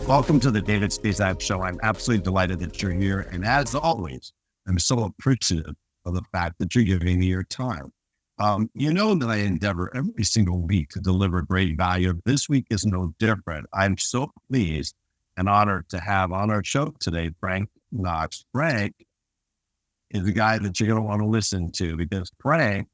Welcome to the David Spisak Show. I'm absolutely delighted that you're here. And as always, I'm so appreciative of the fact that you're giving me your time. You know that I endeavor every single week to deliver great value. This week is no different. I'm so pleased and honored to have on our show today, Frank Knox. Frank is the guy that you're going to want to listen to because Frank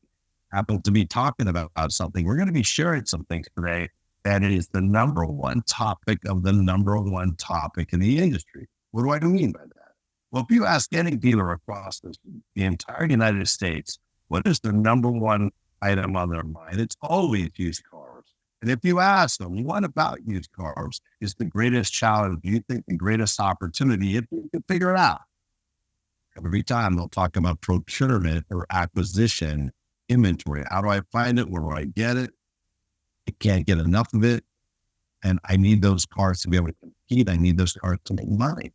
happens to be talking about something. We're going to be sharing some things today. And it is the number one topic of the number one topic in the industry. What do I mean by that? Well, if you ask any dealer across the entire United States, what is the number one item on their mind? It's always used cars. And if you ask them, what about used cars is the greatest challenge? Do you think the greatest opportunity if you can figure it out? Every time they'll talk about procurement or acquisition, inventory. How do I find it? Where do I get it? I can't get enough of it. And I need those cars to be able to compete. I need those cars to make money.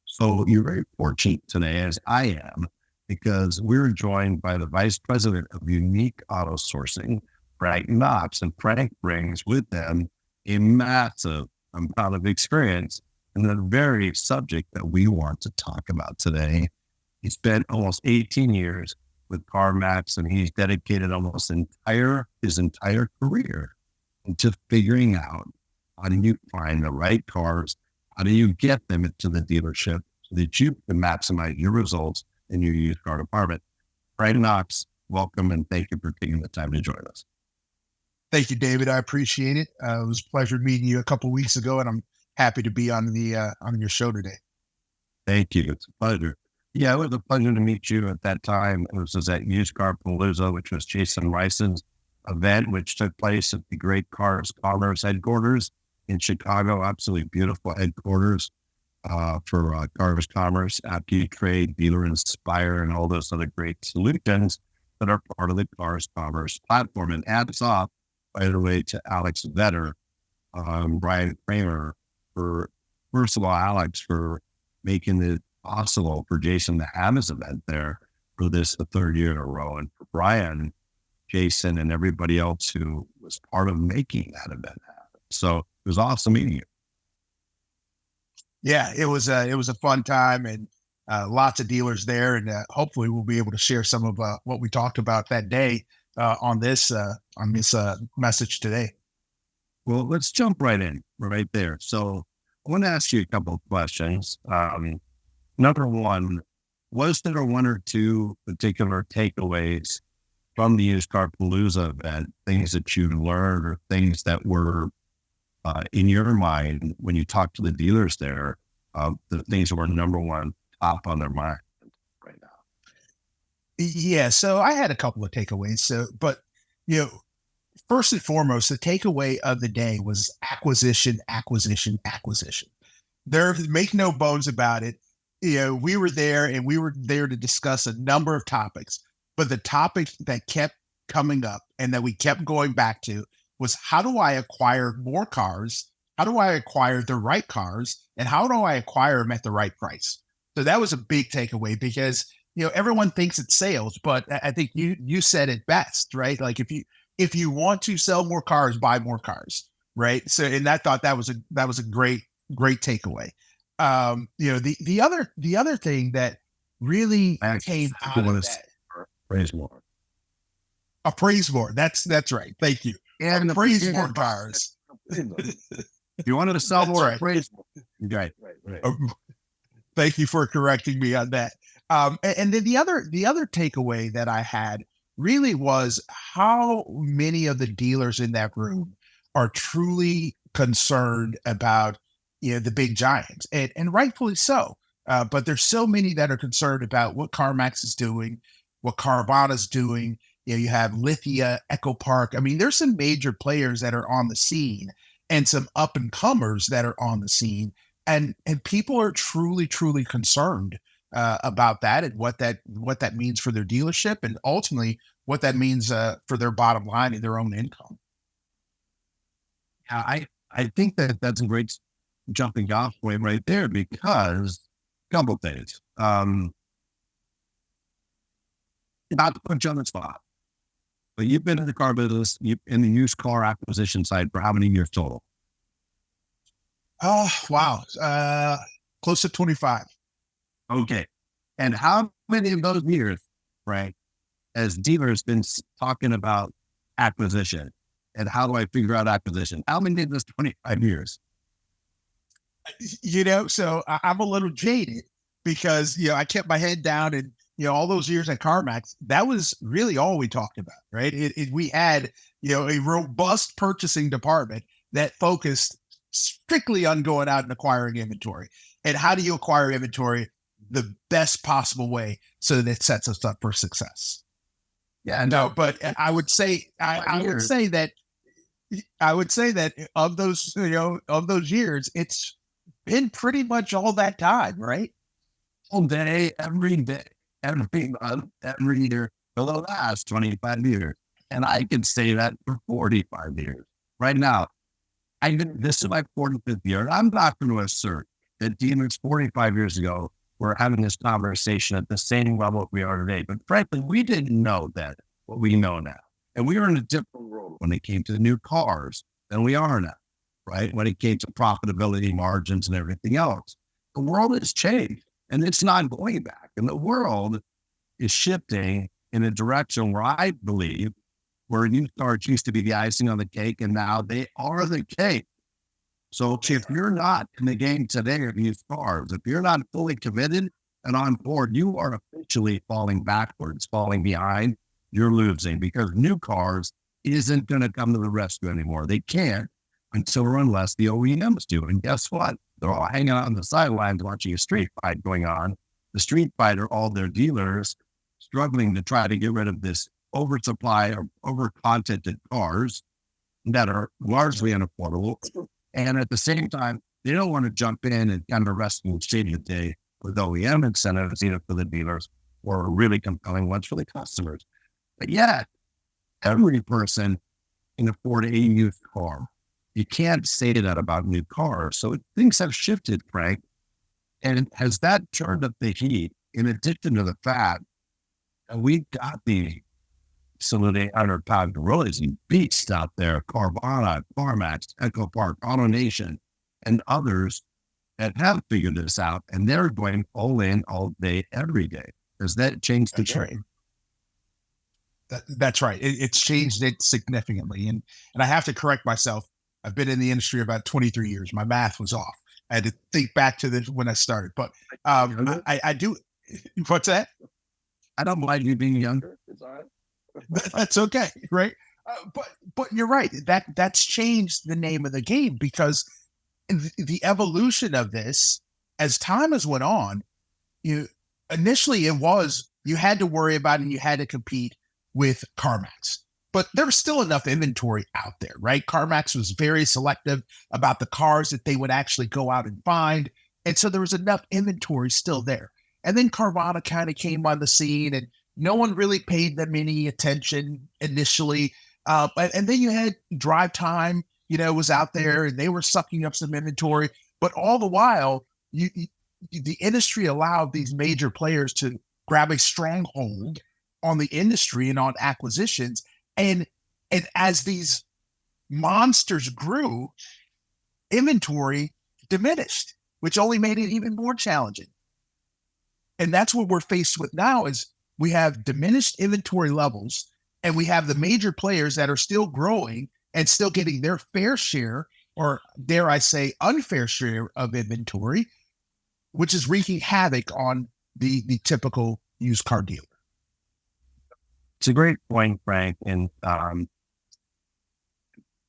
So you're very fortunate today, as I am, because we're joined by the Vice President of Unique Auto Sourcing, Frank Knox. And Frank brings with them a massive amount of experience in the very subject that we want to talk about today. He spent almost 18 years with CarMax, and he's dedicated almost his entire career into figuring out how do you find the right cars, how do you get them into the dealership so that you can maximize your results in your used car department. Frank Knox, welcome, and thank you for taking the time to join us. Thank you, David. I appreciate it. It was a pleasure meeting you a couple of weeks ago, and I'm happy to be on your show today. Thank you. It's a pleasure. Yeah, it was a pleasure to meet you at that time. It was at Used Car Palooza, which was Jason Rice's event, which took place at the Great Cars Commerce headquarters in Chicago. Absolutely beautiful headquarters for Cars Commerce, AccuTrade, Dealer Inspire, and all those other great solutions that are part of the Cars Commerce platform. And hats off, by the way, to Alex Vetter, Brian Kramer, for, first of all, Alex, for making it possible for Jason to have his event there for this the third year in a row, and for Brian, Jason, and everybody else who was part of making that event happen. So it was awesome meeting you. Yeah, it was a fun time, and lots of dealers there, and hopefully we'll be able to share some of what we talked about that day on this message today. Well, let's jump right in right there. So I want to ask you a couple of questions. Number one, was there one or two particular takeaways from the Used Car Palooza event, things that you learned or things that were in your mind when you talked to the dealers there, the things that were number one top on their mind right now? Yeah, so I had a couple of takeaways. But first and foremost, the takeaway of the day was acquisition. There, make no bones about it. We were there, and we were there to discuss a number of topics. But the topic that kept coming up and that we kept going back to was, how do I acquire more cars? How do I acquire the right cars? And how do I acquire them at the right price? So that was a big takeaway, because, everyone thinks it's sales, but I think you said it best, right? Like if you want to sell more cars, buy more cars, right? So, and I thought that was a great takeaway. The other thing that really came out of that. Praise more. Appraise more. That's right. Thank you. And appraise more cars. If you wanted to sell more, right. Appraise more. Right. Thank you for correcting me on that. And then the other takeaway that I had really was how many of the dealers in that room are truly concerned about the big giants, and rightfully so. But there's so many that are concerned about what CarMax is doing, what Carvana is doing. You have Lithia, Echo Park. I mean, there's some major players that are on the scene, and some up and comers that are on the scene, and people are truly concerned about that, and what that means for their dealership, and ultimately what that means for their bottom line and their own income. I think that's a great jumping off point right there, because a couple of things. Not to put you on the spot, but you've been in the car business, in the used car acquisition side for how many years total? Oh, wow. Close to 25. Okay. And how many of those years, Frank, as dealers been talking about acquisition and how do I figure out acquisition? How many of those 25 years? So I'm a little jaded because, I kept my head down and, all those years at CarMax, that was really all we talked about, right? We had, a robust purchasing department that focused strictly on going out and acquiring inventory. And how do you acquire inventory the best possible way so that it sets us up for success? Yeah, No, no, but I would say that of those years, it's been pretty much all that time, right? all day, every month, every year for the last 25 years. And I can say that for 45 years. Right now, this is my 45th year. And I'm not going to assert that dealers 45 years ago were having this conversation at the same level we are today. But frankly, we didn't know that what we know now. And we were in a different world when it came to new cars than we are now, right? When it came to profitability margins and everything else. The world has changed and it's not going back. And the world is shifting in a direction where I believe where used cars used to be the icing on the cake and now they are the cake. So if you're not in the game today of used cars, if you're not fully committed and on board, you are officially falling backwards, falling behind. You're losing because new cars isn't going to come to the rescue anymore. They can't until or unless the OEMs do. And guess what? They're all hanging out on the sidelines watching a street fight going on. The street fight are all their dealers struggling to try to get rid of this oversupply of over-contented cars that are largely unaffordable. And at the same time, they don't want to jump in and kind of rescue and save the day with OEM incentives, either for the dealers or really compelling ones for the customers. But yet, every person can afford a used car. You can't say that about new cars. So things have shifted, Frank. And has that turned up the heat in addition to the fact that we've got the some of the 800-pound gorillas and beasts out there, Carvana, CarMax, EchoPark, AutoNation, and others that have figured this out, and they're going all in all day, every day. Does that change the trade? That's right. It's changed it significantly. And I have to correct myself. I've been in the industry about 23 years. My math was off. I had to think back to this when I started. But I do. What's that? I don't mind you being younger. It's all right. That's okay, right? But you're right. That's changed the name of the game because the evolution of this, as time has went on, initially it was you had to worry about and you had to compete with CarMax, but there was still enough inventory out there, right? CarMax was very selective about the cars that they would actually go out and find, and so there was enough inventory still there. And then Carvana kind of came on the scene, and no one really paid them any attention initially. And then you had Drive Time, was out there and they were sucking up some inventory. But all the while, the industry allowed these major players to grab a stronghold on the industry and on acquisitions. And as these monsters grew, inventory diminished, which only made it even more challenging. And that's what we're faced with now is we have diminished inventory levels and we have the major players that are still growing and still getting their fair share, or dare I say unfair share of inventory, which is wreaking havoc on the typical used car dealer. It's a great point, Frank. And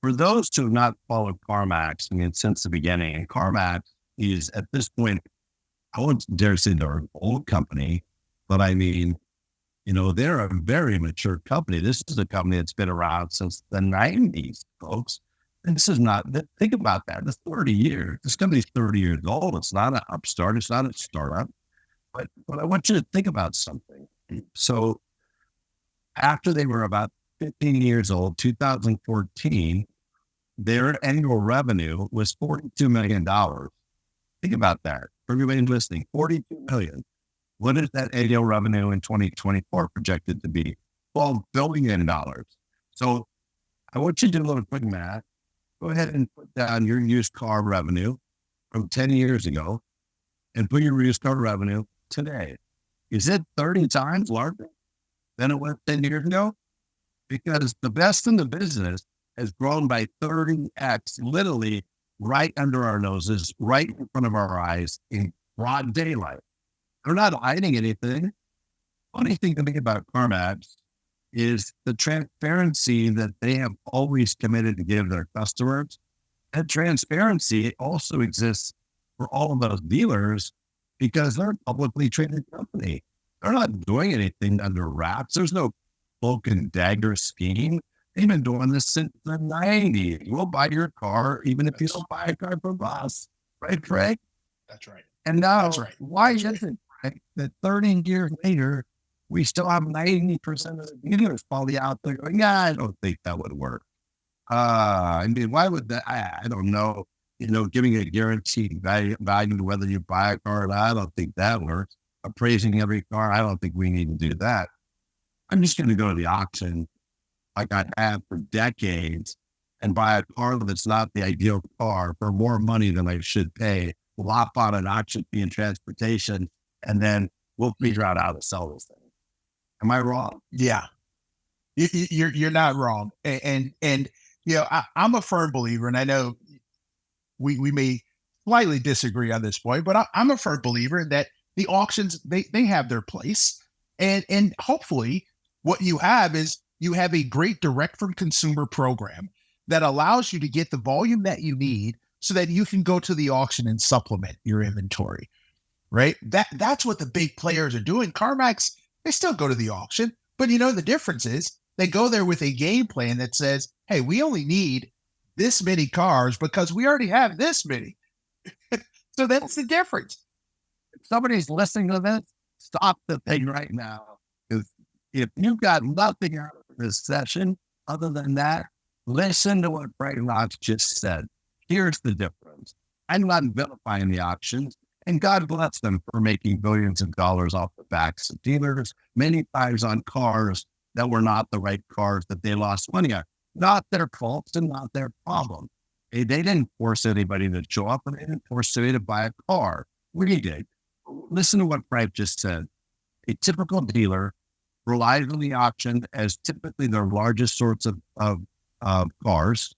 for those who have not followed CarMax, since the beginning, and CarMax is at this point, I wouldn't dare say they're an old company, but they're a very mature company. This is a company that's been around since the 90s, folks. And this is not, think about that. It's 30 years. This company's 30 years old. It's not an upstart. It's not a startup. But I want you to think about something. So after they were about 15 years old, 2014, their annual revenue was $42 million. Think about that. For everybody listening, $42 million. What is that annual revenue in 2024 projected to be? $12 billion. So I want you to do a little quick math. Go ahead and put down your used car revenue from 10 years ago and put your used car revenue today? Is it 30 times larger than it was 10 years ago? Because the best in the business has grown by 30x, literally right under our noses, right in front of our eyes in broad daylight. They're not hiding anything. Funny thing to me about CarMax is the transparency that they have always committed to give their customers. That transparency also exists for all of those dealers because they're a publicly traded company. They're not doing anything under wraps. There's no cloak and dagger scheme. They've been doing this since the 90s. We'll buy your car even if you don't buy a car from us. Right, Frank? That's right. And now, That's right. why is it, Frank, that 30 years later, we still have 90% of the dealers probably out there going, yeah, I don't think that would work. I mean, why would that? I don't know. Giving a guaranteed value to whether you buy a car or not, I don't think that works. Appraising every car, I don't think we need to do that. I'm just going to go to the auction like I have for decades and buy a car that's not the ideal car for more money than I should pay, lop on an auction fee and transportation, and then we'll figure out how to sell this thing. Am I wrong? Yeah, you're not wrong. And I'm a firm believer, and I know we may slightly disagree on this point, but I'm a firm believer that the auctions, they have their place. And hopefully what you have is you have a great direct from consumer program that allows you to get the volume that you need so that you can go to the auction and supplement your inventory, right? That's what the big players are doing. CarMax, they still go to the auction, but the difference is they go there with a game plan that says, hey, we only need this many cars because we already have this many. So that's the difference. If somebody's listening to this, stop the thing right now. If you've got nothing out of this session other than that, listen to what Frank Knox just said. Here's the difference. I'm not vilifying the auctions, and God bless them for making billions of dollars off the backs of dealers, many times on cars that were not the right cars that they lost money on. Not their faults and not their problem. They didn't force anybody to show up, and they didn't force anybody to buy a car. We did. Listen to what Frank just said. A typical dealer relies on the auction as typically their largest source of cars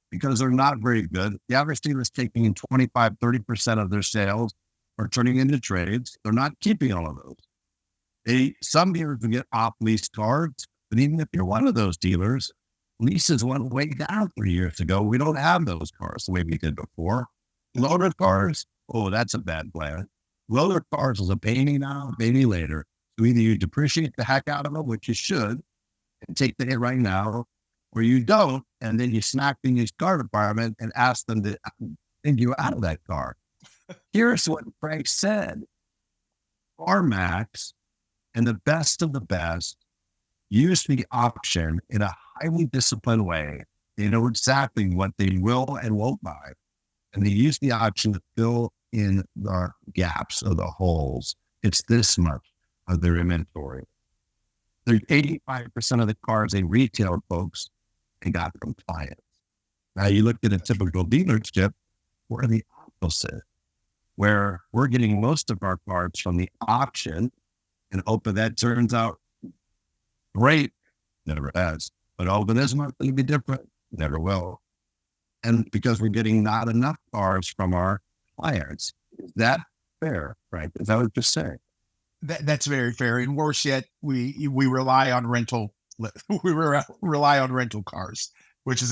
because they're not very good. The average dealer is taking 25, 30% of their sales or turning into trades. They're not keeping all of those. Some dealers will get off-lease cars, but even if you're one of those dealers, leases went way down 3 years ago. We don't have those cars the way we did before. Loaner cars, oh, that's a bad plan. Loaner cars is a pain now, maybe later. So either you depreciate the heck out of them, which you should, and take the hit right now, or you don't, and then you smack the used car department and ask them to take you out of that car. Here's what Frank said. CarMax and the best of the best use the auction in a highly disciplined way. They know exactly what they will and won't buy. And they use the auction to fill in the gaps or the holes. It's this much of their inventory. They're 85% of the cars they retail, folks, they got from clients. Now you look at a typical dealership, we're the opposite, where we're getting most of our cars from the auction and hoping that turns out great. Never has. But hoping this month will be different. Never will. And because we're getting not enough cars from our clients. Is that fair, right? Is that what you're saying? That's very fair. And worse yet, we rely on rental. We rely on rental cars, which is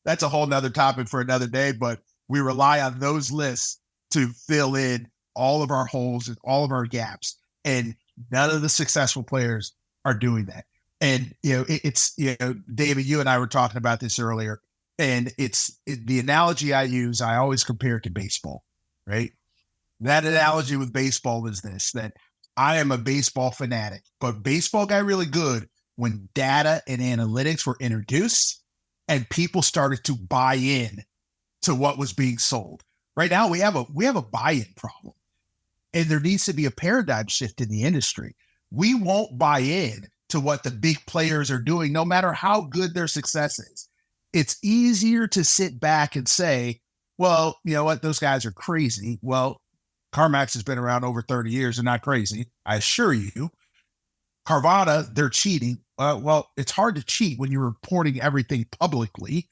that's a whole nother topic for another day. But we rely on those lists to fill in all of our holes and all of our gaps. And none of the successful players are doing that. And, David, you and I were talking about this earlier, and the analogy I use, I always compare it to baseball, right? That analogy with baseball is this, that I am a baseball fanatic, but baseball got really good when data and analytics were introduced and people started to buy in to what was being sold. Right now we have a buy-in problem, and there needs to be a paradigm shift in the industry. We won't buy in to what the big players are doing, no matter how good their success is. It's easier to sit back and say, well, you know what? Those guys are crazy. Well, CarMax has been around over 30 years and not crazy. I assure you. Carvana, they're cheating. Well, it's hard to cheat when you're reporting everything publicly.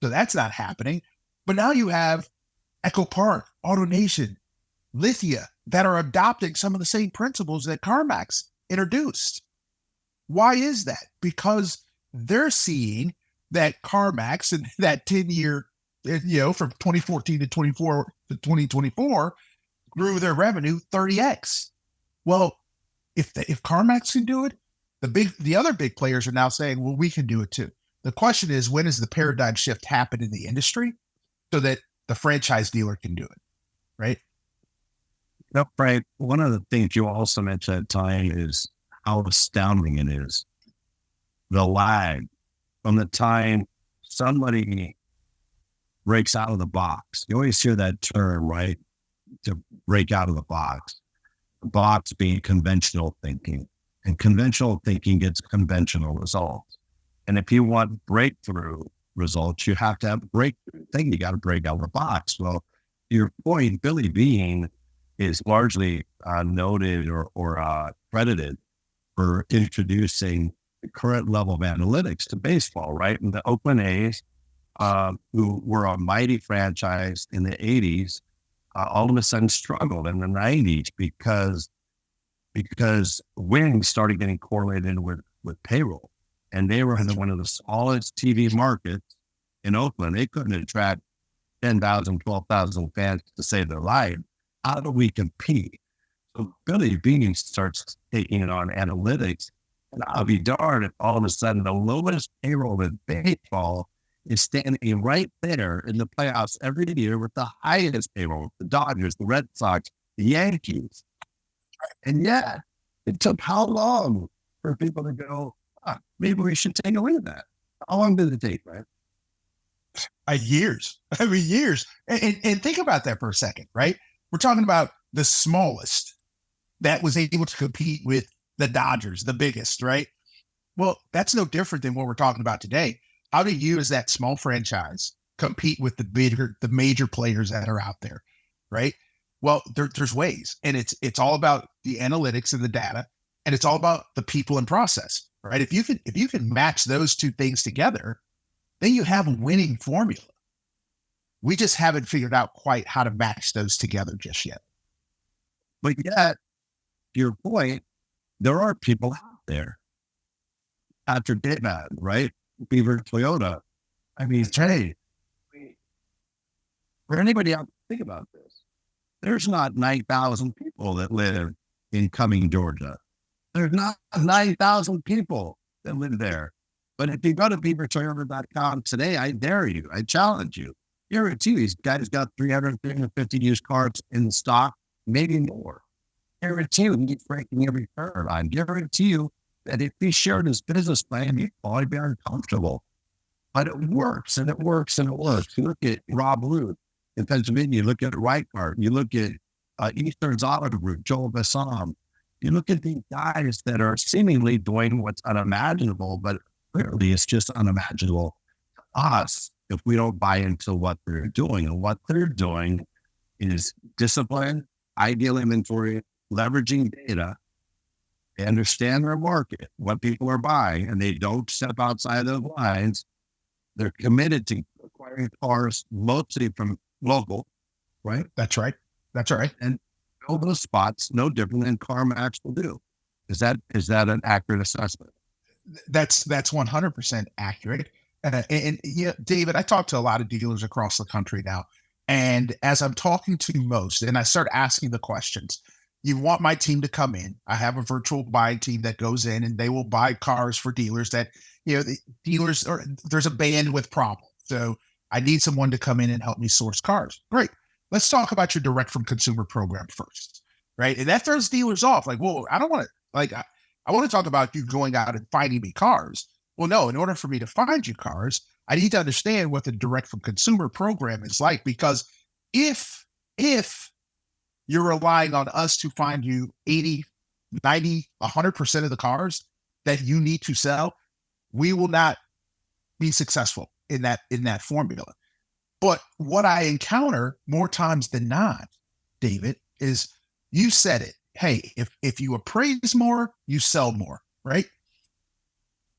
So that's not happening. But now you have Echo Park, AutoNation, Lithia that are adopting some of the same principles that CarMax introduced. Why is that? Because they're seeing that CarMax and that 10-year, from 2014 to 24 to 2024 grew their revenue 30x. Well, if CarMax can do it, the other big players are now saying, well, we can do it too. The question is, when does the paradigm shift happen in the industry so that the franchise dealer can do it, right? No, Frank, one of the things you also mentioned at the time is how astounding it is. The lag from the time somebody breaks out of the box. You always hear that term, right? To break out of the box. The box being conventional thinking. And conventional thinking gets conventional results. And if you want breakthrough results, you have to have breakthrough thinking. You got to break out of the box. Well, to your point, Billy Beane is largely noted or credited for introducing the current level of analytics to baseball, right? And the Oakland A's, who were a mighty franchise in the 80s, all of a sudden struggled in the 90s because wins started getting correlated with payroll. And they were in one of the smallest TV markets in Oakland. They couldn't attract 10,000, 12,000 fans to save their life. How do we compete? So Billy Beane starts taking it on analytics. And I'll be darned if all of a sudden the lowest payroll in baseball is standing right there in the playoffs every year with the highest payroll, the Dodgers, the Red Sox, the Yankees. And yet, it took how long for people to go, maybe we should take a look at that? How long did it take, right? Years. I mean, years. And think about that for a second, right? We're talking about the smallest that was able to compete with the Dodgers, the biggest, right? Well, that's no different than what we're talking about today. How do you, as that small franchise, compete with the major players that are out there, right? Well, there's ways, and it's all about the analytics and the data, and it's all about the people and process, right? If you can match those two things together, then you have a winning formula. We just haven't figured out quite how to match those together just yet. But yet, to your point, there are people out there. After David, right? Beaver Toyota. I mean, hey, for anybody out, think about this. There's not 9,000 people that live in Cumming, Georgia. There's not 9,000 people that live there. But if you go to beavertoyota.com today, I dare you, I challenge you. Guarantee you, these guys got 300, 350 used cars in stock, maybe more. Guarantee you, he's breaking every paradigm. Guarantee you that if he shared his business plan, he'd probably be uncomfortable. But it works, and it works, and it works. You look at Rob Root in Pennsylvania, you look at Reichart, you look at Eastern's Auto Group, Joel Bassam. You look at these guys that are seemingly doing what's unimaginable, but clearly it's just unimaginable to us if we don't buy into what they're doing. And what they're doing is discipline, ideal inventory, leveraging data. They understand their market, what people are buying, and they don't step outside those lines. They're committed to acquiring cars mostly from local, right? That's right. That's right. And fill those spots no different than CarMax will do. Is that an accurate assessment? That's 100% accurate. And yeah, David, I talk to a lot of dealers across the country now. And as I'm talking to most, and I start asking the questions, you want my team to come in. I have a virtual buying team that goes in and they will buy cars for dealers that, the dealers or there's a bandwidth problem. So I need someone to come in and help me source cars. Great. Let's talk about your direct from consumer program first. Right. And that throws dealers off. Like, whoa, I don't want to I want to talk about you going out and finding me cars. Well, no, in order for me to find you cars, I need to understand what the direct from consumer program is like, because if you're relying on us to find you 80, 90, 100% of the cars that you need to sell, we will not be successful in that formula. But what I encounter more times than not, David, is you said it. Hey, if you appraise more, you sell more, right?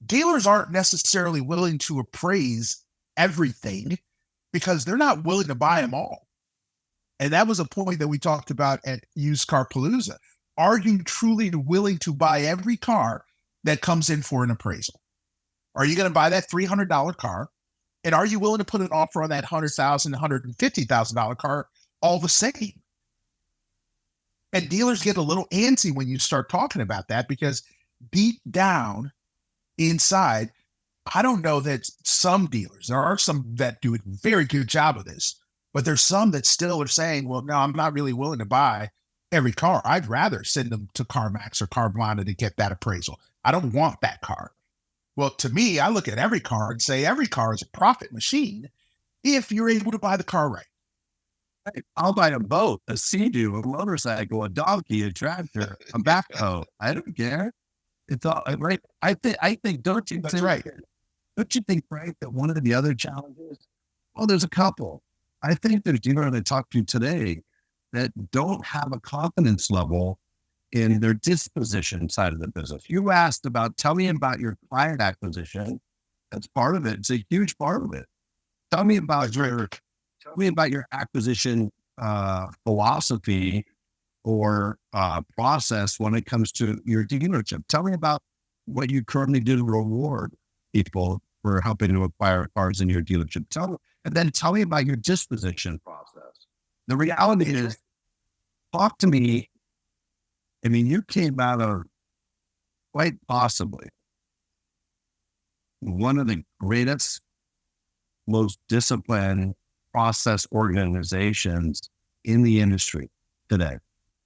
Dealers aren't necessarily willing to appraise everything because they're not willing to buy them all. And that was a point that we talked about at Used Car Palooza. Are you truly willing to buy every car that comes in for an appraisal? Are you going to buy that $300 car? And are you willing to put an offer on that $100,000, $150,000 car all the same? And dealers get a little antsy when you start talking about that because deep down inside, I don't know that some dealers, there are some that do a very good job of this, but there's some that still are saying, well, no, I'm not really willing to buy every car. I'd rather send them to CarMax or Carvana to get that appraisal. I don't want that car. Well, to me, I look at every car and say every car is a profit machine if you're able to buy the car right. I'll buy a boat, a sea-doo, a motorcycle, a donkey, a tractor, a backhoe. I don't care. It's all right. I think, don't you That's think, right. don't you think, Frank, that one of the other challenges, well, there's a couple. I think there's dealers I talked to today that don't have a confidence level in their disposition side of the business. You asked about, tell me about your client acquisition. That's part of it. It's a huge part of it. Tell me about your acquisition philosophy or process when it comes to your dealership. Tell me about what you currently do to reward people for helping to acquire cars in your dealership. And then tell me about your disposition process. The reality is, talk to me. I mean, you came out of quite possibly one of the greatest, most disciplined process organizations in the industry today,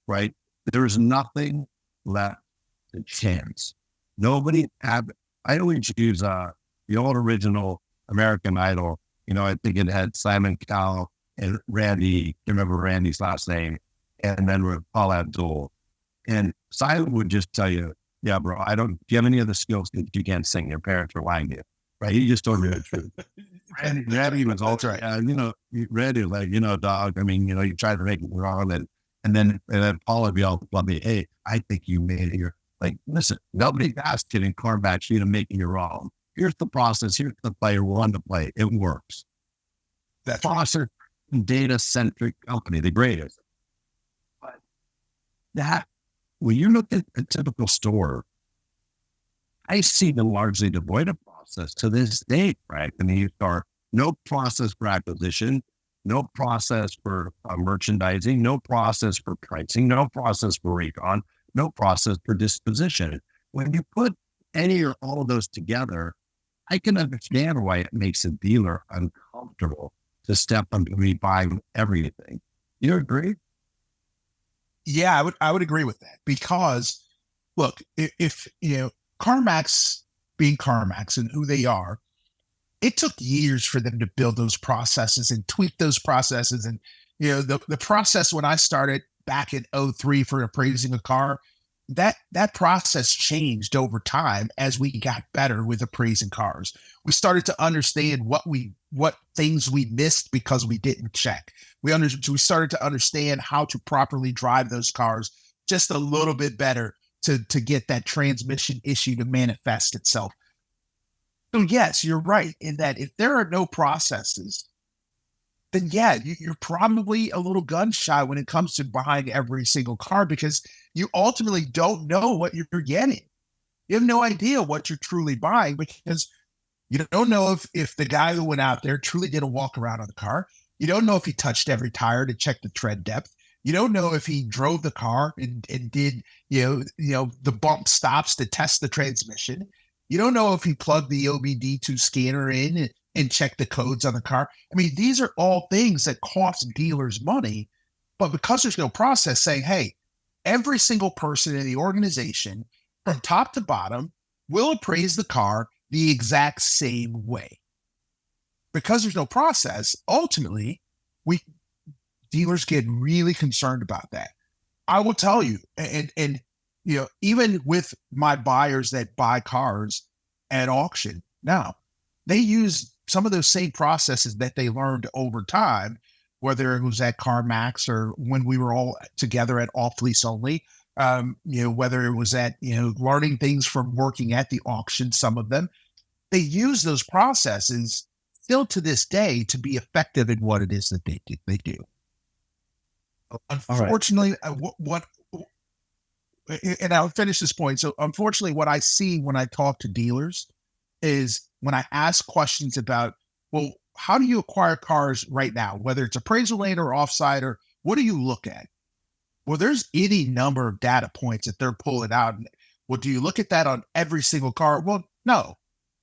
right? There's nothing left to chance. Nobody I always use the old original American Idol. You know, I think it had Simon Cowell and Randy, I remember Randy's last name, and then with Paul Abdul. And Simon would just tell you, yeah, bro, do you have any other skills that you can't sing? Your parents are lying to you, right? He just told me the truth. Randy was also, Randy was like, dog, I mean, you tried to make it wrong. And then Paul would be all love me. Hey, I think you made it. You're like, listen, nobody asked you in CarMax you to make it wrong. Here's the process. Here's the player one to play. It works. That's process data-centric company, the greatest. But that, when you look at a typical store, I see them largely devoid of process to this day, right? I mean, you start no process for acquisition, no process for merchandising, no process for pricing, no process for recon, no process for disposition. When you put any or all of those together, I can understand why it makes a dealer uncomfortable to step into me buying everything. You agree? Yeah, I would agree with that because look, if CarMax being CarMax and who they are, it took years for them to build those processes and tweak those processes. And the process when I started back in 2003 for appraising a car, that process changed over time as we got better with appraising cars. We started to understand what things we missed because we didn't check. We started to understand how to properly drive those cars just a little bit better to get that transmission issue to manifest itself. So yes, you're right in that if there are no processes, then yeah, you're probably a little gun shy when it comes to buying every single car because you ultimately don't know what you're getting. You have no idea what you're truly buying because you don't know if the guy who went out there truly did a walk around on the car. You don't know if he touched every tire to check the tread depth. You don't know if he drove the car and did the bump stops to test the transmission. You don't know if he plugged the OBD2 scanner in and checked the codes on the car. I mean, these are all things that cost dealers money, but because there's no process saying, hey, every single person in the organization from top to bottom will appraise the car the exact same way. Because there's no process, ultimately, dealers get really concerned about that. I will tell you, and even with my buyers that buy cars at auction now, they use some of those same processes that they learned over time, whether it was at CarMax or when we were all together at Off Lease Only, whether it was at, learning things from working at the auction, some of them, they use those processes still to this day to be effective in what it is that they do. All right. Unfortunately, and I'll finish this point. So unfortunately, what I see when I talk to dealers is when I ask questions about, well, how do you acquire cars right now, whether it's appraisal lane or offsite, or what do you look at? Well, there's any number of data points that they're pulling out. Well, do you look at that on every single car? Well, no,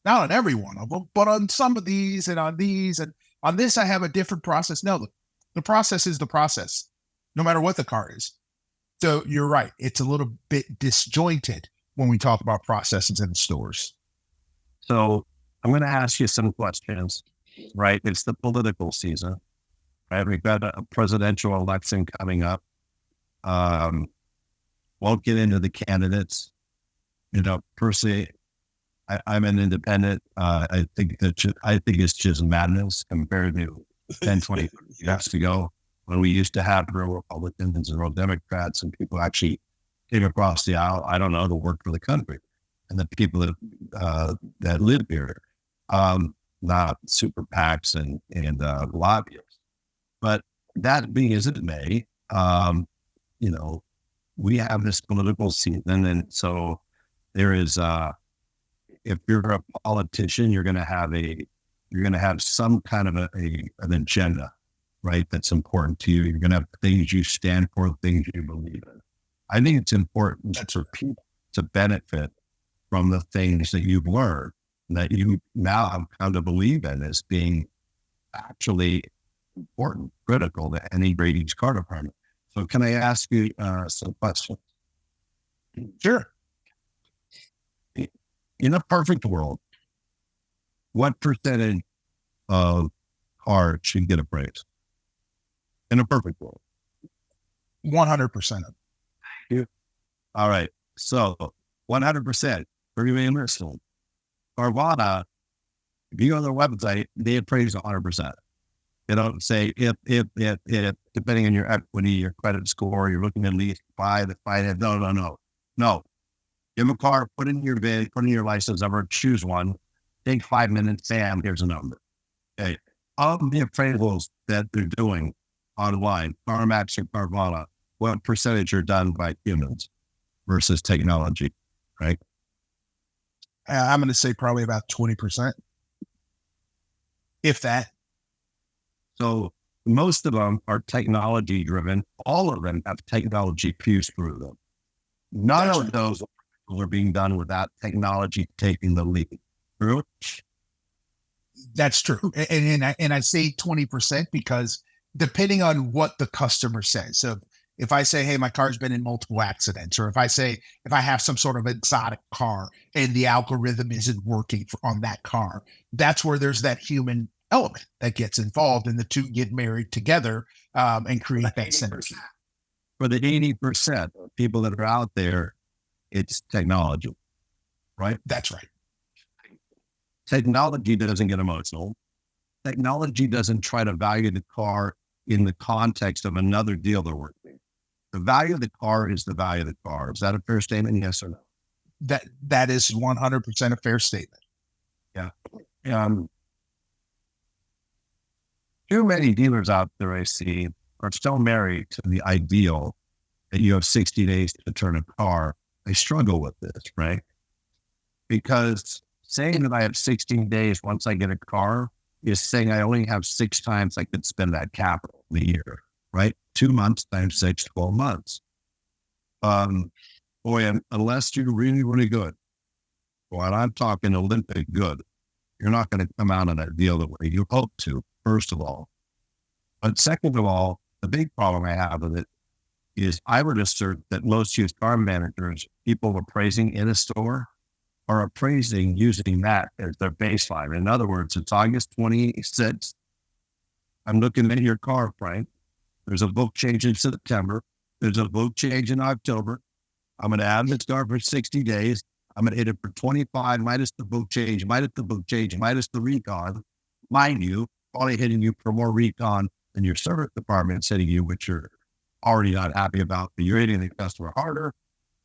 not on every one of them, but on some of these and on these and on this, I have a different process. No, the process is the process, no matter what the car is. So you're right. It's a little bit disjointed when we talk about processes in the stores. So I'm going to ask you some questions, right? It's the political season, right? We've got a presidential election coming up. Won't get into the candidates. Personally, I'm an independent. I think it's just madness compared to 10, 20 years ago when we used to have real Republicans and real Democrats and people actually came across the aisle, I don't know, to work for the country and the people that live here, not super PACs and lobbyists. But that being as it may, we have this political season, and so there is. If you're a politician, you're going to have some kind of an agenda, right? That's important to you. You're going to have things you stand for, things you believe in. I think it's important for people to benefit from the things that you've learned that you now have come to believe in as being actually important, critical to any Brady's car department. So can I ask you some questions? Sure. In a perfect world, what percentage of cars should get appraised? In a perfect world. 100% of it. All right. So 100%. Very interesting. Carvana, if you go to their website, they appraise 100%. They don't say if depending on your equity, your credit score, you're looking at least buy the finance. No. Give them a car, put in your VIN, put in your license number, choose one, take 5 minutes, bam, here's a number. Okay. Of the appraisals that they're doing online, CarMax or Carvana, what percentage are done by humans versus technology, right? I'm going to say probably about 20%, if that. So most of them are technology driven. All of them have technology fused through them. None of those are being done without technology taking the lead. True? That's true. And I say 20% because depending on what the customer says. So if I say, hey, my car's been in multiple accidents, or if I have some sort of exotic car and the algorithm isn't working on that car, that's where there's that human element that gets involved and the two get married together and create that synergy. For the 80% of people that are out there, it's technology, right? That's right. Technology doesn't get emotional. Technology doesn't try to value the car in the context of another deal they're working. The value of the car is the value of the car. Is that a fair statement? Yes or no? That is 100% a fair statement. Yeah. Too many dealers out there I see are still married to the ideal that you have 60 days to turn a car. I struggle with this, right? Because saying that I have 16 days once I get a car is saying I only have 6 times I could spend that capital in a year, right? 2 months times 6, 12 months. Unless you're really, really good, well, I'm talking Olympic good, you're not going to come out on a deal the way you hope to, first of all. But second of all, the big problem I have with it is I would assert that most used car managers, people appraising in a store, are appraising using that as their baseline. In other words, it's August 26th. I'm looking at your car, Frank. There's a book change in September. There's a book change in October. I'm going to add this car for 60 days. I'm going to hit it for 25 minus the book change, minus the book change, minus the recon. mind you, probably hitting you for more recon than your service department's hitting you, which you're already not happy about, but you're hitting the customer harder.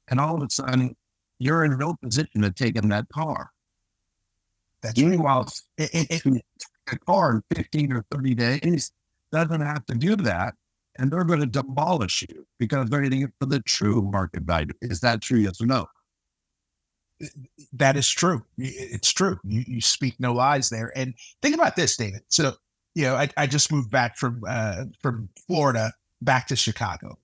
And all of a sudden, you're in no position to take in that car. That's Meanwhile, a car in 15 or 30 days doesn't have to do that. And they're going to demolish you because they're hitting it for the true market value. Is that true? Yes or no? That is true. It's true. You speak no lies there. And think about this, David. So, I just moved back from Florida back to Chicago.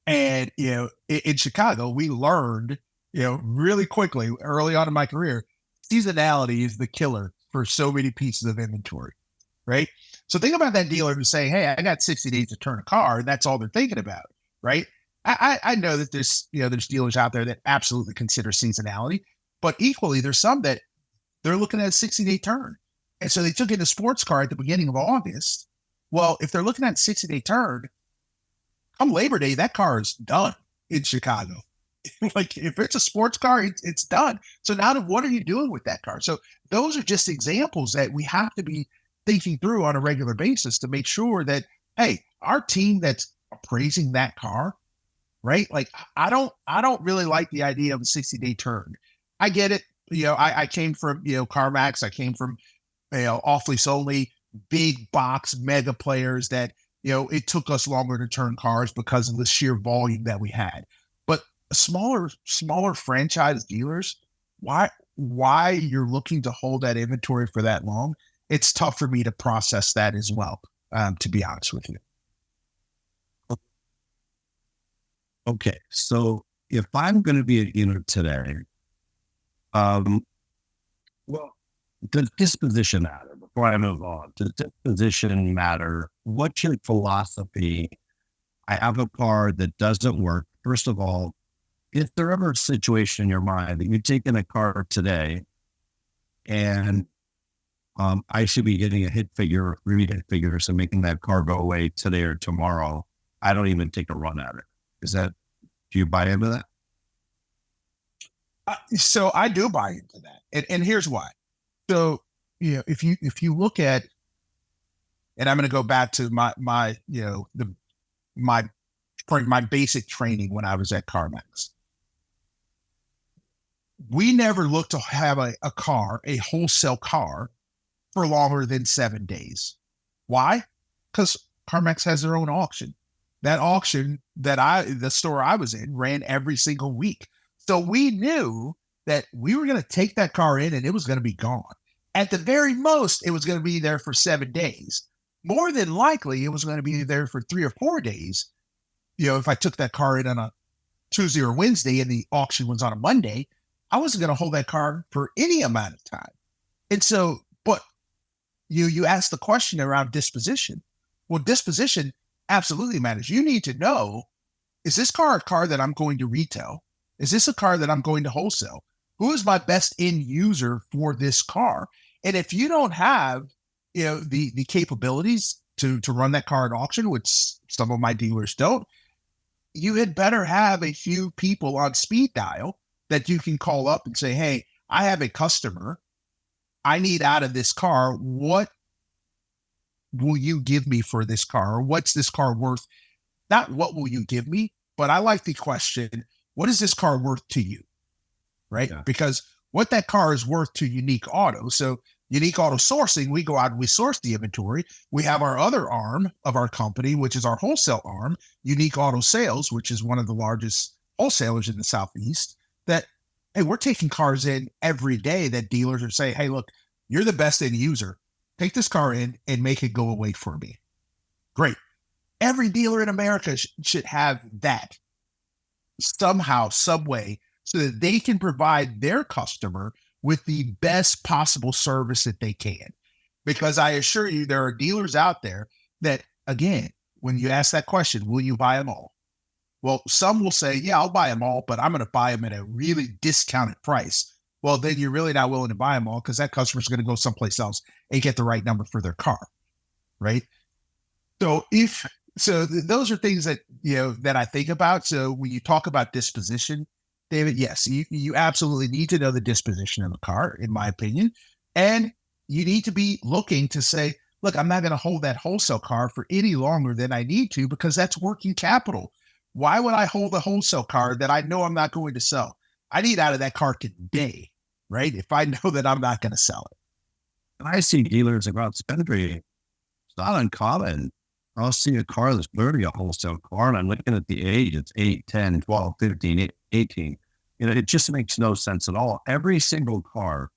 And, in Chicago, we learned, really quickly, early on in my career, seasonality is the killer for so many pieces of inventory, right? So think about that dealer who's saying, hey, I got 60 days to turn a car, and that's all they're thinking about, right? I know that there's dealers out there that absolutely consider seasonality, but equally there's some that they're looking at a 60-day turn. And so they took in a sports car at the beginning of August. Well, if they're looking at a 60-day turn, come Labor Day, that car is done in Chicago. Like if it's a sports car, it's done. So now what are you doing with that car? So those are just examples that we have to be thinking through on a regular basis to make sure that, hey, our team that's appraising that car, right? Like I don't really like the idea of a 60-day turn. I get it. I came from, CarMax. I came from, off lease only, big box mega players that, it took us longer to turn cars because of the sheer volume that we had. But smaller franchise dealers, why you're looking to hold that inventory for that long? It's tough for me to process that as well, to be honest with you. Okay. So if I'm going to be a dealer today, well, does disposition matter? Before I move on, does disposition matter? What's your philosophy? I have a car that doesn't work. First of all, is there ever a situation in your mind that you're taking a car today and I should be getting a hit figure or 3 hit figures and making that car go away today or tomorrow? I don't even take a run at it. Do you buy into that? So I do buy into that. And here's why. So, if you look at, and I'm going to go back to my basic training when I was at CarMax. We never looked to have a wholesale car for longer than 7 days. Why? Because CarMax has their own auction. That auction the store I was in ran every single week. So we knew that we were going to take that car in and it was going to be gone. At the very most, it was going to be there for 7 days. More than likely, it was going to be there for 3 or 4 days. If I took that car in on a Tuesday or Wednesday and the auction was on a Monday, I wasn't going to hold that car for any amount of time. And so, but you asked the question around disposition. Well, disposition absolutely matters. You need to know, is this car a car that I'm going to retail? Is this a car that I'm going to wholesale? Who is my best end user for this car? And if you don't have, the capabilities to run that car at auction, which some of my dealers don't, you had better have a few people on speed dial that you can call up and say, hey, I have a customer. I need out of this car. What will you give me for this car? Or what's this car worth? Not what will you give me, but I like the question, what is this car worth to you? Right? Yeah. Because what that car is worth to Unique Auto. So Unique Auto Sourcing, we go out and we source the inventory. We have our other arm of our company, which is our wholesale arm, Unique Auto Sales, which is one of the largest wholesalers in the Southeast, that, hey, we're taking cars in every day that dealers are saying, hey, look, you're the best end user. Take this car in and make it go away for me. Great. Every dealer in America should have that somehow, some way, so that they can provide their customer with the best possible service that they can. Because I assure you, there are dealers out there that, again, when you ask that question, will you buy them all? Well, some will say, yeah, I'll buy them all, but I'm going to buy them at a really discounted price. Well, then you're really not willing to buy them all because that customer's going to go someplace else and get the right number for their car, right? So those are things that, that I think about. So when you talk about disposition, David, yes, you absolutely need to know the disposition of the car, in my opinion. And you need to be looking to say, look, I'm not going to hold that wholesale car for any longer than I need to, because that's working capital. Why would I hold a wholesale car that I know I'm not going to sell? I need out of that car today, right? If I know that I'm not going to sell it. And I see dealers across the country, it's not uncommon. I'll see a car that's clearly a wholesale car, and I'm looking at the age, it's 8, 10, 12, 15, 18. It just makes no sense at all. Every single car,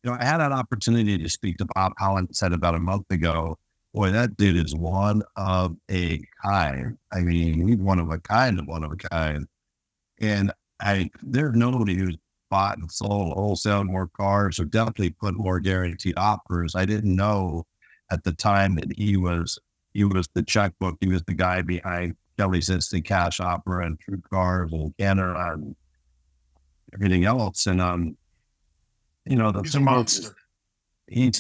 I had an opportunity to speak to Bob Holland, said about a month ago, boy, that dude is one of a kind. I mean, he's one of a kind of one of a kind. And there's nobody who's bought and sold wholesale more cars, or definitely put more guaranteed offers. I didn't know at the time that he was the checkbook. He was the guy behind Kelly's Instant Cash Offer and True Cars and Canada and everything else. And He's a monster. He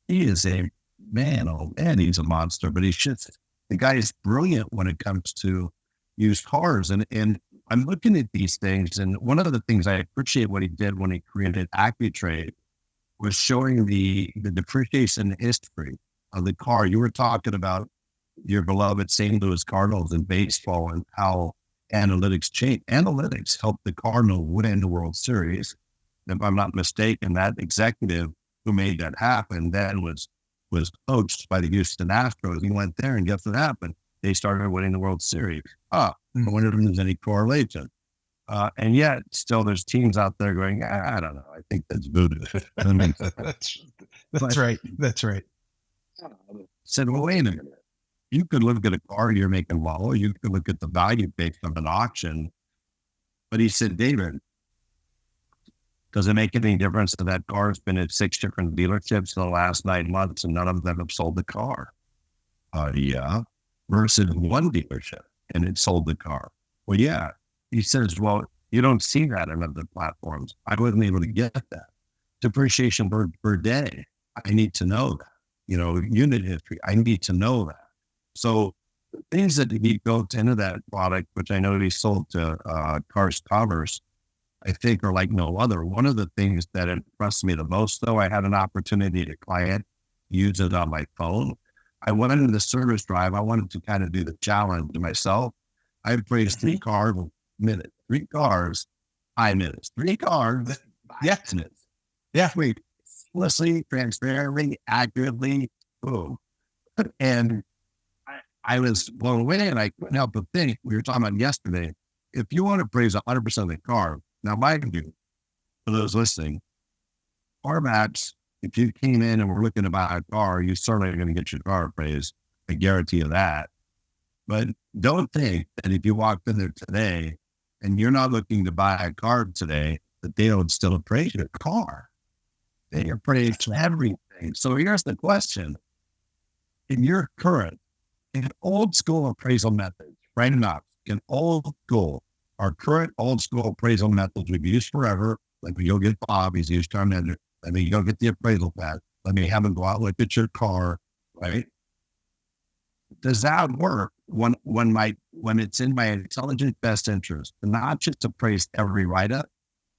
is a man. Oh man, he's a monster. But the guy is brilliant when it comes to used cars. And I'm looking at these things, and one of the things I appreciate what he did when he created AccuTrade was showing the depreciation history of the car. You were talking about your beloved St. Louis Cardinals in baseball and how analytics change. Analytics helped the Cardinals win the World Series. If I'm not mistaken, that executive who made that happen then was coached by the Houston Astros. He went there, and guess what happened? They started winning the World Series. I wonder if there's any correlation. And yet, still, there's teams out there going, I don't know. I think that's voodoo. That's right. That's right. Said, well, wait a minute. You could look at a car you're making low. You could look at the value based on an auction. But he said, David, does it make any difference that that car has been at 6 different dealerships in the last 9 months and none of them have sold the car? Yeah. Versus one dealership and it sold the car. Well, yeah. He says, well, you don't see that on other platforms. I wasn't able to get that. Depreciation per day. I need to know that. Unit history. I need to know that. So the things that he built into that product, which I know he sold to Cars Commerce, I think are like no other. One of the things that impressed me the most, though, I had an opportunity to client use it on my phone. I went into the service drive. I wanted to kind of do the challenge to myself. I appraised 3 cars a minute, 3 cars, 5 minutes, 3 cars, 5 minutes. Yeah. Wait, seamlessly, transparently, accurately, boom. And I was blown away, and I couldn't help but think, we were talking about yesterday, if you want to appraise 100% of the car, now mind you, for those listening, CarMax, if you came in and were looking to buy a car, you certainly are going to get your car appraised. I guarantee you that. But don't think that if you walked in there today and you're not looking to buy a car today, that they don't still appraise your car. They appraise everything. So here's the question. In your current, in old school appraisal methods, Frank Knox, in old school, our current old school appraisal methods we've used forever, let me go get Bob, he's used to our manager, let me go get the appraisal pad, let me have him go out, look at your car, right? Does that work when it's in my intelligent best interest to not just appraise every write-up,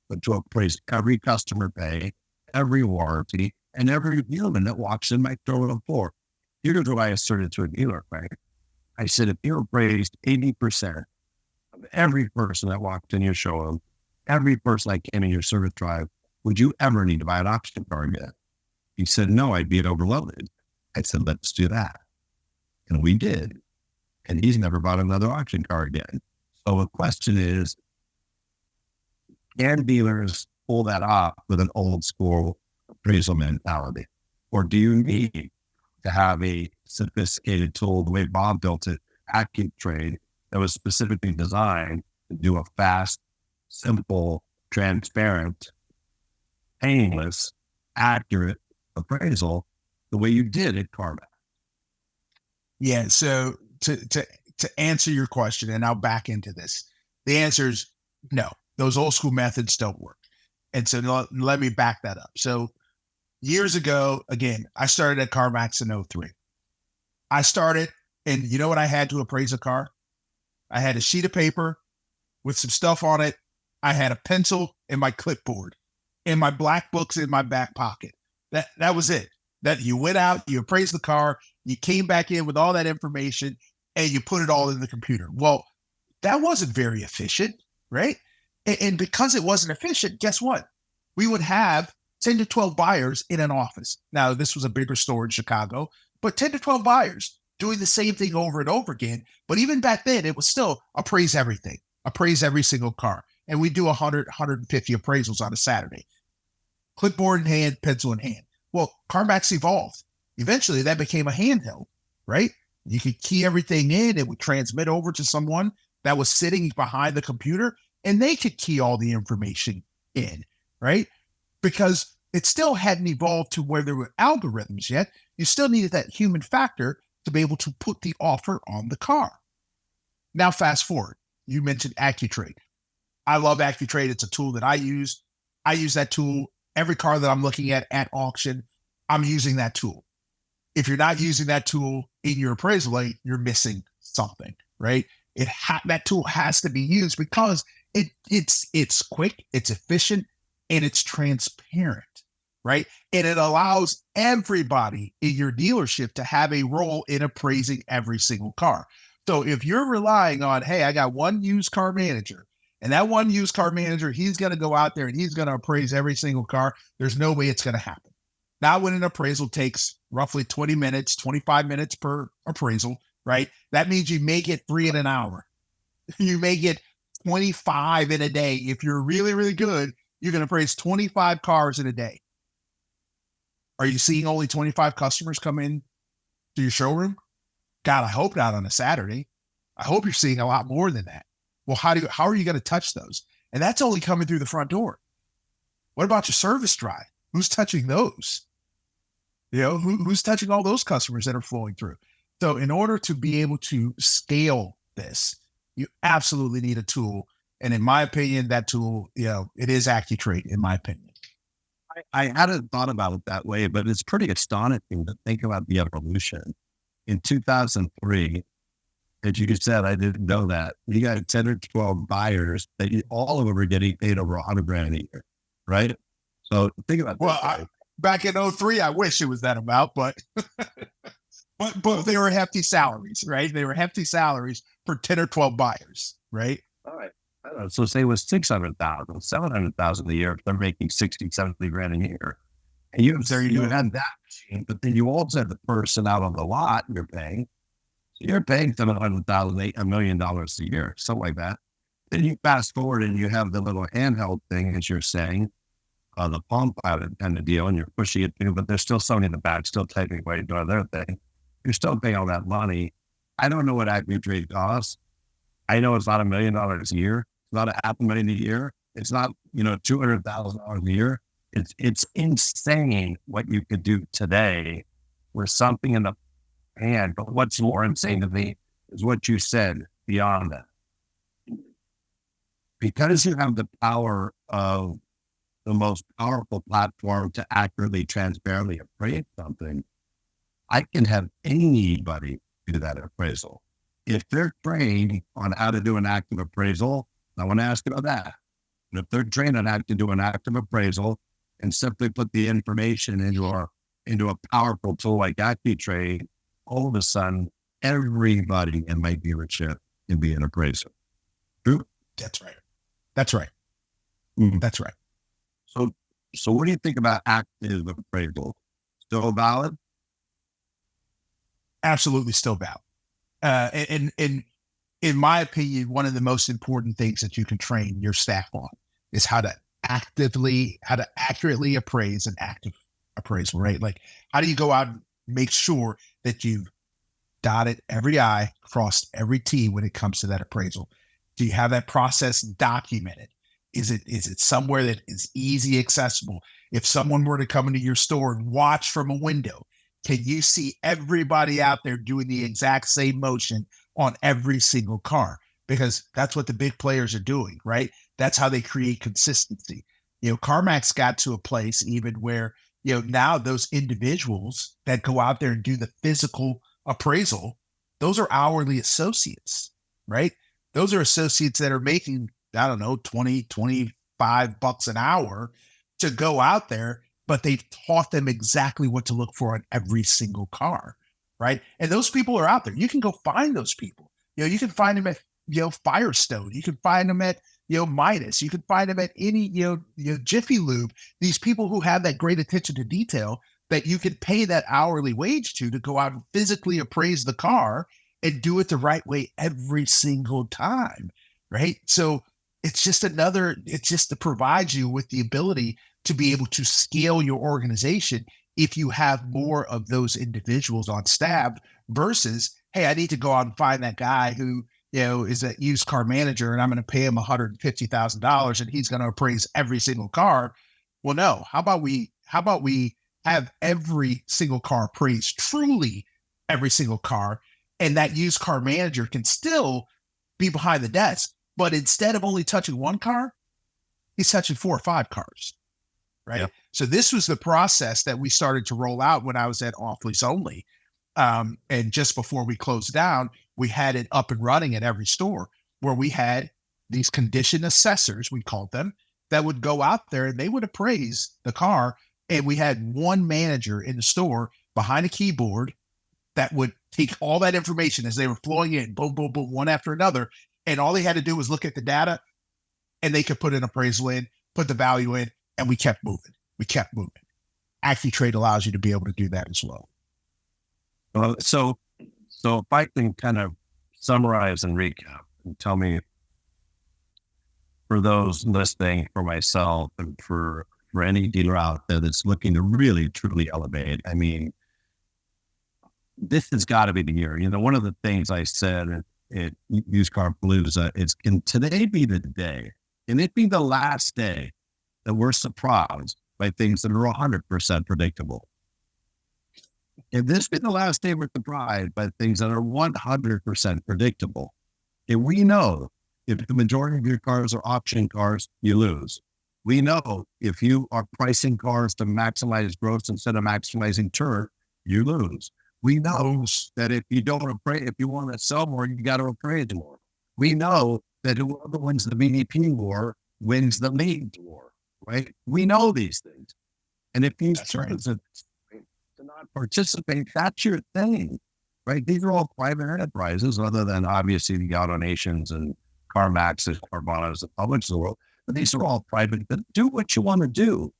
but to appraise every customer pay, every warranty, and every human that walks in my terminal floor? Here's what I asserted to a dealer, right? I said, if you appraised 80% of every person that walked in your showroom, every person that came in your service drive, would you ever need to buy an auction car again? He said, no, I'd be overloaded. I said, let's do that. And we did. And he's never bought another auction car again. So the question is, can dealers pull that off with an old school appraisal mentality? Or do you need to have a sophisticated tool, the way Bob built it, AccuTrade, that was specifically designed to do a fast, simple, transparent, painless, accurate appraisal the way you did at CarMax? Yeah. So to answer your question, and I'll back into this, the answer is no. Those old school methods don't work. And so let me back that up. So years ago, again, I started at CarMax in 2003. I started, and you know what I had to appraise a car? I had a sheet of paper with some stuff on it. I had a pencil and my clipboard and my black books in my back pocket. That was it. That you went out, you appraised the car, you came back in with all that information, and you put it all in the computer. Well, that wasn't very efficient, right? And because it wasn't efficient, guess what? We would have 10 to 12 buyers in an office. Now, this was a bigger store in Chicago, but 10 to 12 buyers doing the same thing over and over again. But even back then, it was still appraise everything, appraise every single car. And we do 100, 150 appraisals on a Saturday. Clipboard in hand, pencil in hand. Well, CarMax evolved. Eventually, that became a handheld, right? You could key everything in. It would transmit over to someone that was sitting behind the computer, and they could key all the information in, right? Because it still hadn't evolved to where there were algorithms yet. You still needed that human factor to be able to put the offer on the car. Now, fast forward. You mentioned AccuTrade. I love AccuTrade. It's a tool that I use. I use that tool. Every car that I'm looking at auction, I'm using that tool. If you're not using that tool in your appraisal lane, you're missing something, right? That tool has to be used because it's quick, it's efficient, and it's transparent, right? And it allows everybody in your dealership to have a role in appraising every single car. So if you're relying on, hey, I got one used car manager, and that one used car manager, he's going to go out there and he's going to appraise every single car, there's no way it's going to happen. Now, when an appraisal takes roughly 20 minutes, 25 minutes per appraisal, right? That means you may get 3 in an hour. You may get 25 in a day. If you're really, really good, you can appraise 25 cars in a day. Are you seeing only 25 customers come in to your showroom? God, I hope not on a Saturday. I hope you're seeing a lot more than that. Well, how are you going to touch those? And that's only coming through the front door. What about your service drive? Who's touching those? You know, who's touching all those customers that are flowing through? So in order to be able to scale this, you absolutely need a tool. And in my opinion, that tool, it is AccuTrade, in my opinion. I hadn't thought about it that way, but it's pretty astonishing to think about the evolution. In 2003, as you said, I didn't know that. You got 10 or 12 buyers that all of them are getting paid over $100,000 a year, right? So think about that. Well, back in 03, I wish it was that amount, but but they were hefty salaries, right? They were hefty salaries for 10 or 12 buyers, right? All right. So say it was 600,000, 700,000 a year if they're making 60, 70 grand a year. And you had that machine, but then you also had the person out on the lot you're paying. So you're paying $700,000, $1 million a year, something like that. Then you fast forward and you have the little handheld thing, as you're saying, the pump out kind of deal, and you're pushing it through, but they're still sewing in the back, still typing away, doing their thing. You're still paying all that money. I don't know what AccuTrade costs. I know it's not $1 million a year. It's not $500,000 a year. It's not, $200,000 a year. It's insane what you could do today with something in the hand. But what's more insane to me is what you said beyond that. Because you have the power of the most powerful platform to accurately, transparently appraise something, I can have anybody do that appraisal. If they're trained on how to do an active appraisal, I want to ask about that. And if they're trained on how to do an active appraisal and simply put the information into a powerful tool like AccuTrade, all of a sudden, everybody in my dealership can be an appraiser. True? That's right. That's right. Mm-hmm. That's right. So what do you think about active appraisal? Still valid? Absolutely still valid. And in my opinion, one of the most important things that you can train your staff on is how to accurately appraise an active appraisal, right? Like, how do you go out and make sure that you've dotted every I, crossed every T when it comes to that appraisal? Do you have that process documented? Is it somewhere that is easy accessible? If someone were to come into your store and watch from a window, can you see everybody out there doing the exact same motion on every single car? Because that's what the big players are doing, right? That's how they create consistency. CarMax got to a place even where, now those individuals that go out there and do the physical appraisal, those are hourly associates, right? Those are associates that are making, I don't know, 20, $25 an hour to go out there but they taught them exactly what to look for on every single car, right? And those people are out there. You can go find those people. You can find them at, Firestone. You can find them at, Midas. You can find them at any, Jiffy Lube. These people who have that great attention to detail that you can pay that hourly wage to go out and physically appraise the car and do it the right way every single time, right? So it's just to provide you with the ability to be able to scale your organization if you have more of those individuals on staff versus, hey, I need to go out and find that guy who, is a used car manager and I'm going to pay him $150,000 and he's going to appraise every single car. Well, no, how about we have every single car appraised, truly every single car, and that used car manager can still be behind the desk, but instead of only touching one car, he's touching 4 or 5 cars, right? Yep. So this was the process that we started to roll out when I was at Off Lease Only. And just before we closed down, we had it up and running at every store where we had these condition assessors, we called them, that would go out there and they would appraise the car. And we had one manager in the store behind a keyboard that would take all that information as they were flowing in, boom, boom, boom, one after another. And all they had to do was look at the data and they could put an appraisal in, put the value in, and we kept moving. AccuTrade allows you to be able to do that as well. So if I can kind of summarize and recap and tell me, for those listening, for myself, and for any dealer out there that's looking to really, truly elevate, I mean, this has got to be the year. One of the things I said at Used Car Palooza is, can today be the day? Can it be the last day that we're surprised by things that are 100% predictable? Can this be the last day we're surprised by things that are 100% predictable? And we know if the majority of your cars are auction cars, you lose. We know if you are pricing cars to maximize gross instead of maximizing turn, you lose. We know that if you want to sell more, you got to appraise more. We know that whoever wins the BDP war wins the lead war, right? We know these things. And if you choose to not participate, that's your thing, right? These are all private enterprises, other than obviously the AutoNations and CarMaxes, Carvanas, the publics of the world. But these are all private. But do what you want to do.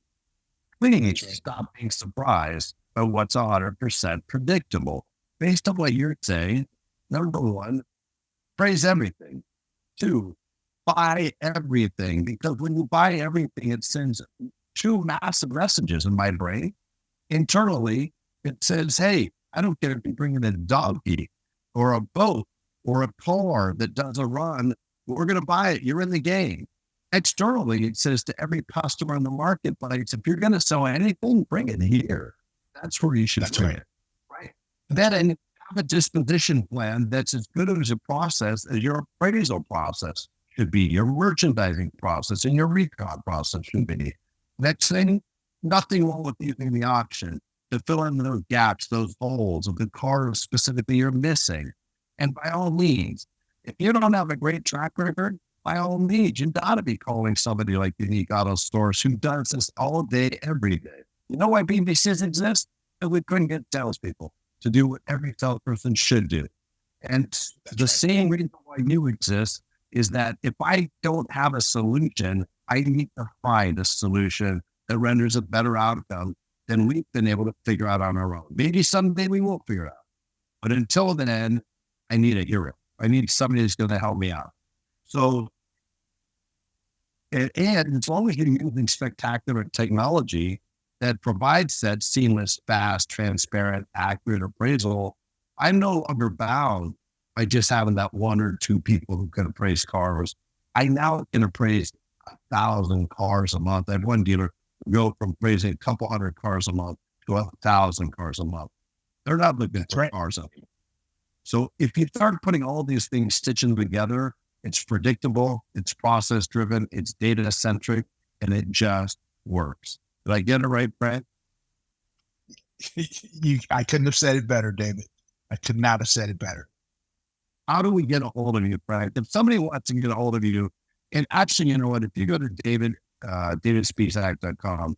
Please stop being surprised by what's 100% predictable. Based on what you're saying, number one, praise everything. 2, buy everything. Because when you buy everything, it sends 2 massive messages in my brain. Internally, it says, hey, I don't care if you bring in a donkey or a boat or a car that does a run, we're going to buy it. You're in the game. Externally, it says to every customer in the marketplace, if you're going to sell anything, bring it here. That's where you should bring it. Right. Then have a disposition plan that's as good as a process as your appraisal process should be, your merchandising process and your recon process should be. Next thing, nothing wrong with using the auction to fill in those gaps, those holes of the cars specifically you're missing. And by all means, if you don't have a great track record, by all means, you've got to be calling somebody like Unique Auto Stores who does this all day, every day. You know why BBCs exist? And we couldn't get salespeople to do what every salesperson should do. And same reason why you exist is that if I don't have a solution, I need to find a solution that renders a better outcome than we've been able to figure out on our own. Maybe someday we will figure it out. But until then, I need a hero. I need somebody who's going to help me out. So, and as long as you're using spectacular technology that provides that seamless, fast, transparent, accurate appraisal, I'm no longer bound by just having that 1 or 2 people who can appraise cars. I now can appraise 1,000 cars a month. I have one dealer go from appraising a couple hundred cars a month to 1,000 cars a month. They're not looking for cars up. So if you start putting all these things, stitching together, it's predictable, it's process driven, it's data centric, and it just works. Did I get it right, Frank? I couldn't have said it better, David. I could not have said it better. How do we get a hold of you, Frank? If somebody wants to get a hold of you, and actually, you know what, if you go to davidspisak.com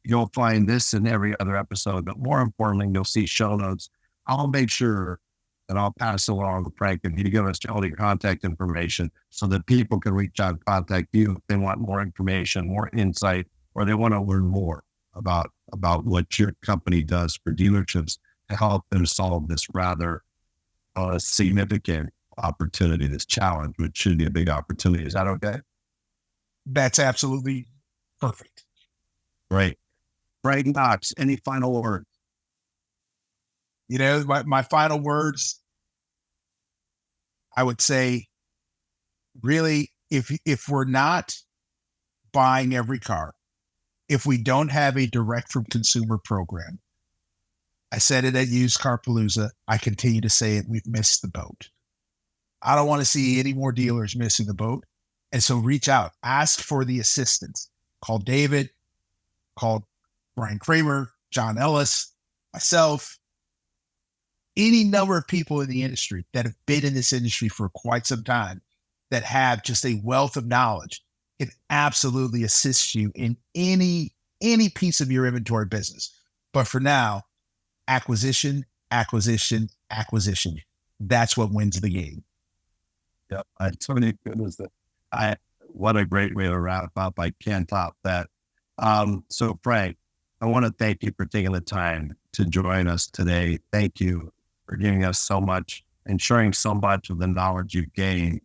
You'll find this in every other episode, but more importantly, you'll see show notes. I'll make sure that I'll pass along, Frank, if you give us all your contact information so that people can reach out and contact you if they want more information, more insight, or they want to learn more about what your company does for dealerships to help them solve this rather significant opportunity, this challenge, which should be a big opportunity. Is that okay? That's absolutely perfect. Great. Frank Knox, any final words? You know, my final words, I would say, really, if we're not buying every car, if we don't have a direct from consumer program, I said it at Used Car Palooza, I continue to say it, we've missed the boat. I don't want to see any more dealers missing the boat. And so reach out, ask for the assistance. Call David, call Brian Kramer, John Ellis, myself, any number of people in the industry that have been in this industry for quite some time that have just a wealth of knowledge can absolutely assist you in any piece of your inventory business. But for now, acquisition. That's what wins the game. Yep. What a great way to wrap up. I can't top that. So Frank, I want to thank you for taking the time to join us today. Thank you for giving us so much and sharing so much of the knowledge you've gained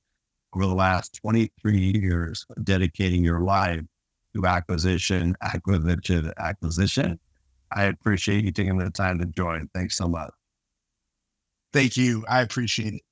over the last 23 years, dedicating your life to acquisition. I appreciate you taking the time to join. Thanks so much. Thank you. I appreciate it.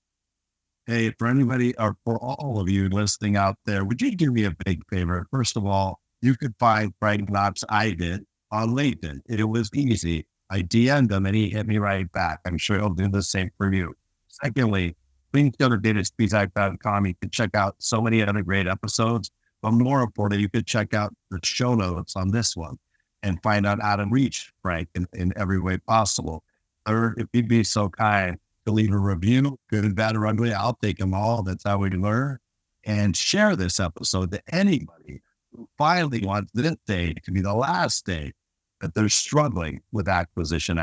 Hey, for anybody or for all of you listening out there, would you do me a big favor? First of all, you could find Frank Knox, I did, on LinkedIn. It was easy. I DM'd him and he hit me right back. I'm sure he'll do the same for you. Secondly, please go to Spisak.com. You can check out so many other great episodes, but more importantly, you could check out the show notes on this one and find out how to reach Frank in every way possible. Third, if you'd be so kind to leave a review, good, bad, or ugly, I'll take them all. That's how we learn. And share this episode to anybody who finally wants this day to be the last day that they're struggling with acquisition.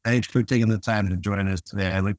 Thanks for taking the time to join us today. I look